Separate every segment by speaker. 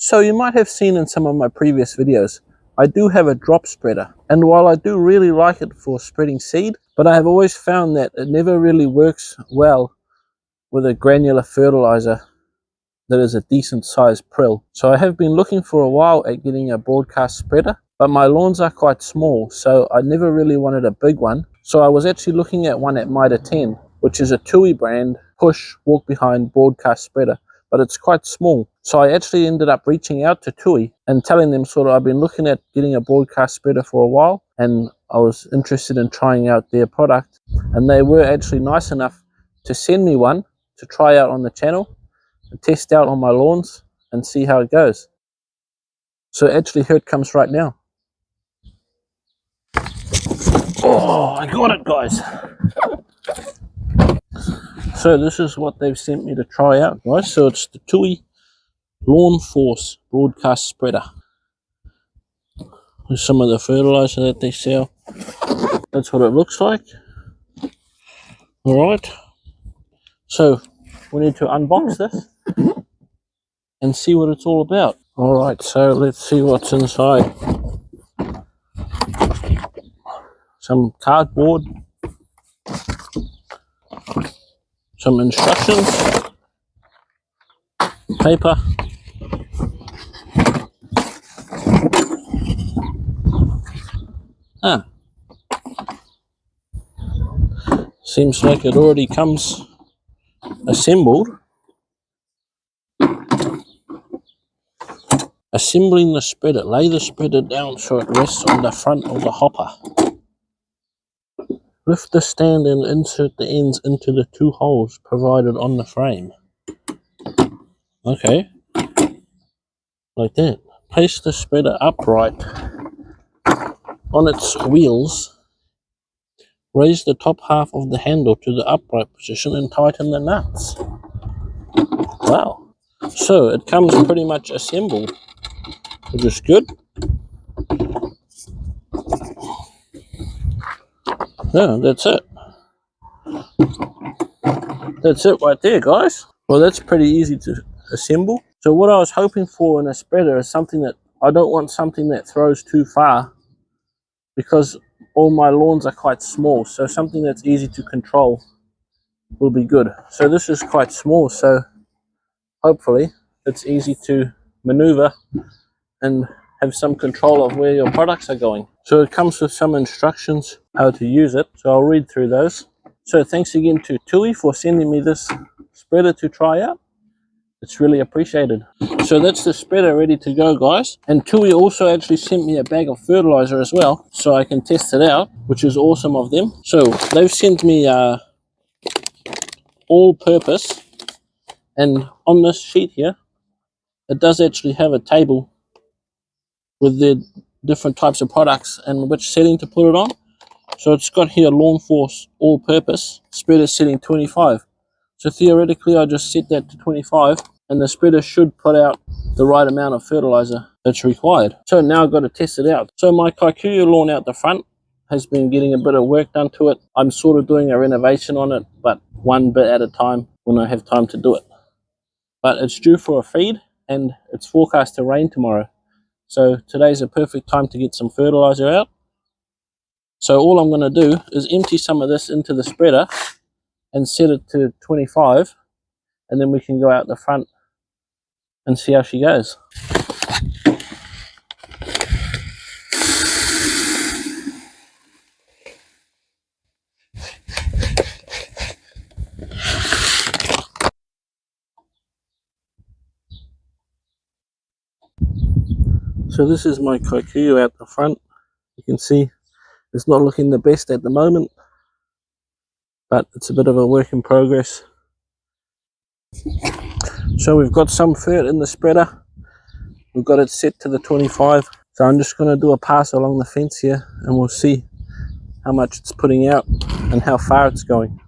Speaker 1: So you might have seen in some of my previous videos, I do have a drop spreader, and while I do really like it for spreading seed, but I have always found that it never really works well with a granular fertilizer that is a decent sized prill. So I have been looking for a while at getting a broadcast spreader, but my lawns are quite small, so I never really wanted a big one. So I was actually looking at one at Mitre 10, which is a TUI brand, push, walk behind broadcast spreader, but it's quite small. So I actually ended up reaching out to TUI and telling them sort of I've been looking at getting a broadcast spreader for a while, and I was interested in trying out their product, and they were actually nice enough to send me one to try out on the channel and test out on my lawns and see how it goes. So actually here it comes right now. Oh, I got it, guys. So this is what they've sent me to try out, guys. So it's the TUI LawnForce Broadcast Spreader. There's some of the fertilizer that they sell. That's what it looks like. Alright. So we need to unbox this and see what it's all about. Alright, so let's see what's inside. Some cardboard, some instructions, paper, seems like it already comes assembled. Assembling the spreader. Lay the spreader down so it rests on the front of the hopper. Lift the stand and insert the ends into the 2 holes provided on the frame. Okay, like that. Place the spreader upright on its wheels. Raise the top half of the handle to the upright position and tighten the nuts. Wow. So it comes pretty much assembled, which is good. Yeah, that's it. That's it right there, guys. Well, that's pretty easy to assemble. So what I was hoping for in a spreader is something that I don't want something that throws too far, because all my lawns are quite small, so something that's easy to control will be good. So this is quite small, so hopefully it's easy to maneuver and have some control of where your products are going. So it comes with some instructions how to use it, so I'll read through those. So thanks again to TUI for sending me this spreader to try out. It's really appreciated. So that's the spreader ready to go, guys. And TUI also actually sent me a bag of fertilizer as well, so I can test it out, which is awesome of them. So they've sent me all-purpose, and on this sheet here, it does actually have a table with the different types of products and which setting to put it on. So it's got here LawnForce all-purpose, spreader setting 25. So theoretically I just set that to 25 and the spreader should put out the right amount of fertilizer that's required. So now I've got to test it out. So my kikuyu lawn out the front has been getting a bit of work done to it. I'm sort of doing a renovation on it, but one bit at a time when I have time to do it. But it's due for a feed and it's forecast to rain tomorrow. So today's a perfect time to get some fertilizer out. So all I'm going to do is empty some of this into the spreader and set it to 25, and then we can go out the front and see how she goes. So this is my kikuyu out the front. You can see it's not looking the best at the moment, but it's a bit of a work in progress. So we've got some fert in the spreader. We've got it set to the 25. So I'm just going to do a pass along the fence here and we'll see how much it's putting out and how far it's going.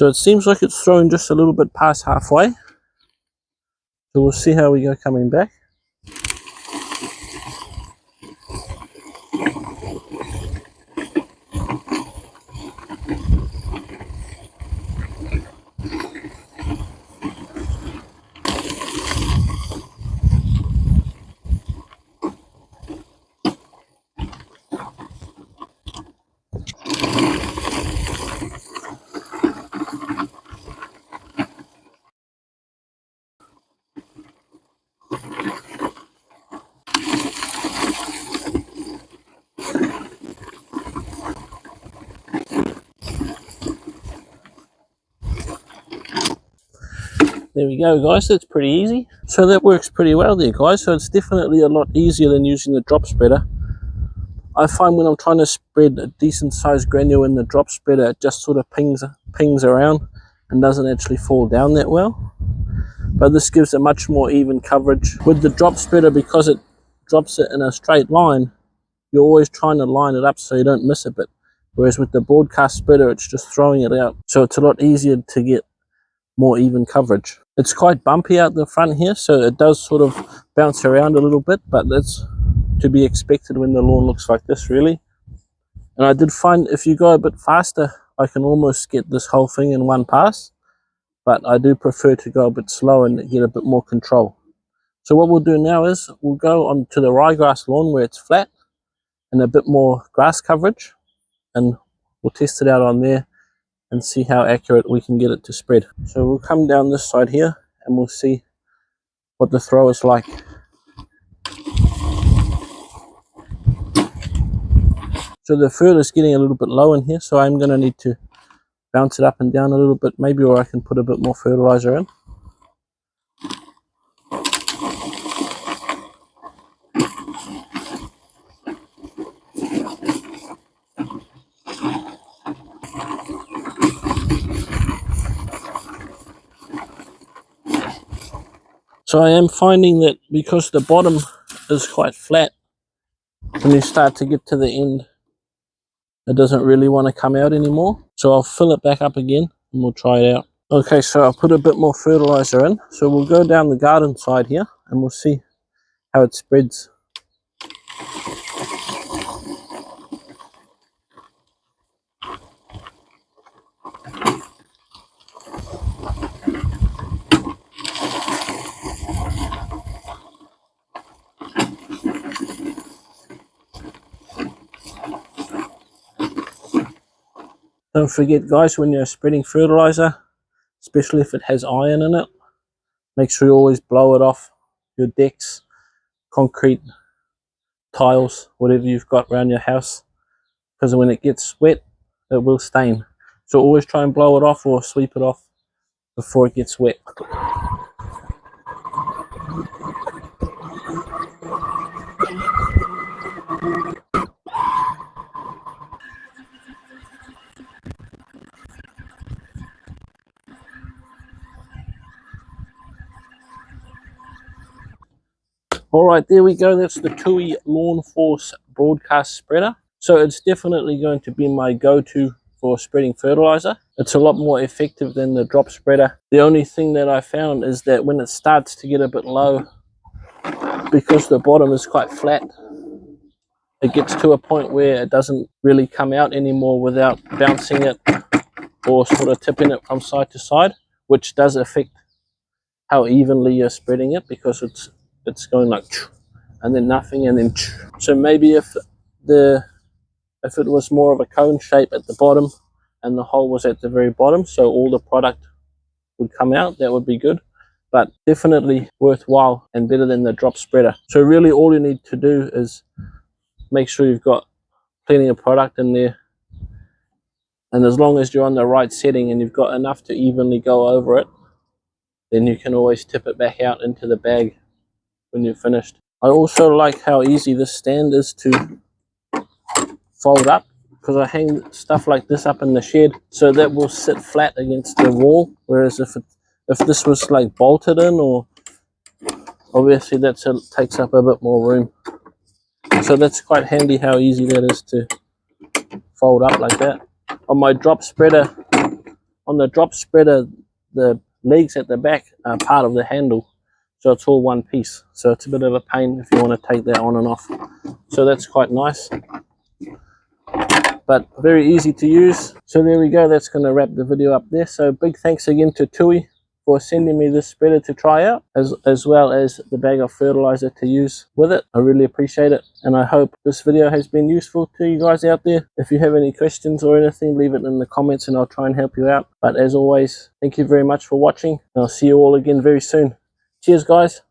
Speaker 1: So it seems like it's thrown just a little bit past halfway. So we'll see how we go coming back. There we go, guys. That's pretty easy. So that works pretty well there, guys. So it's definitely a lot easier than using the drop spreader. I find when I'm trying to spread a decent sized granule in the drop spreader, it just sort of pings around and doesn't actually fall down that well. But this gives a much more even coverage. With the drop spreader, because it drops it in a straight line, you're always trying to line it up so you don't miss a bit. Whereas with the broadcast spreader, it's just throwing it out. So it's a lot easier to get more even coverage. It's quite bumpy out the front here, so it does sort of bounce around a little bit, but that's to be expected when the lawn looks like this, really. And I did find if you go a bit faster, I can almost get this whole thing in one pass, but I do prefer to go a bit slow and get a bit more control. So what we'll do now is we'll go on to the ryegrass lawn where it's flat and a bit more grass coverage, and we'll test it out on there and see how accurate we can get it to spread. So we'll come down this side here and we'll see what the throw is like. So the fur is getting a little bit low in here, so I'm going to need to bounce it up and down a little bit maybe, or I can put a bit more fertilizer in. So I am finding that because the bottom is quite flat, when you start to get to the end, it doesn't really want to come out anymore. So I'll fill it back up again and we'll try it out. Okay, so I'll put a bit more fertilizer in. So we'll go down the garden side here and we'll see how it spreads. Don't forget, guys, when you're spreading fertilizer, especially if it has iron in it, make sure you always blow it off your decks, concrete, tiles, whatever you've got around your house, because when it gets wet, it will stain. So always try and blow it off or sweep it off before it gets wet. Alright, there we go. That's the LawnForce Broadcast Spreader. So it's definitely going to be my go-to for spreading fertilizer. It's a lot more effective than the drop spreader. The only thing that I found is that when it starts to get a bit low, because the bottom is quite flat, it gets to a point where it doesn't really come out anymore without bouncing it or sort of tipping it from side to side, which does affect how evenly you're spreading it, because it's going like and then nothing and then. So maybe if it was more of a cone shape at the bottom and the hole was at the very bottom, so all the product would come out, that would be good. But definitely worthwhile and better than the drop spreader. So really all you need to do is make sure you've got plenty of product in there, and as long as you're on the right setting and you've got enough to evenly go over it, then you can always tip it back out into the bag when you're finished. I also like how easy this stand is to fold up, because I hang stuff like this up in the shed, so that will sit flat against the wall, whereas if this was like bolted in, or obviously that takes up a bit more room. So that's quite handy how easy that is to fold up like that. On my drop spreader, on the drop spreader, the legs at the back are part of the handle, so it's all one piece, so it's a bit of a pain if you want to take that on and off. So that's quite nice, but very easy to use. So there we go, that's going to wrap the video up there. So big thanks again to Tui for sending me this spreader to try out, as well as the bag of fertilizer to use with it. I really appreciate it, and I hope this video has been useful to you guys out there. If you have any questions or anything, leave it in the comments and I'll try and help you out. But as always, thank you very much for watching, and I'll see you all again very soon. Cheers guys.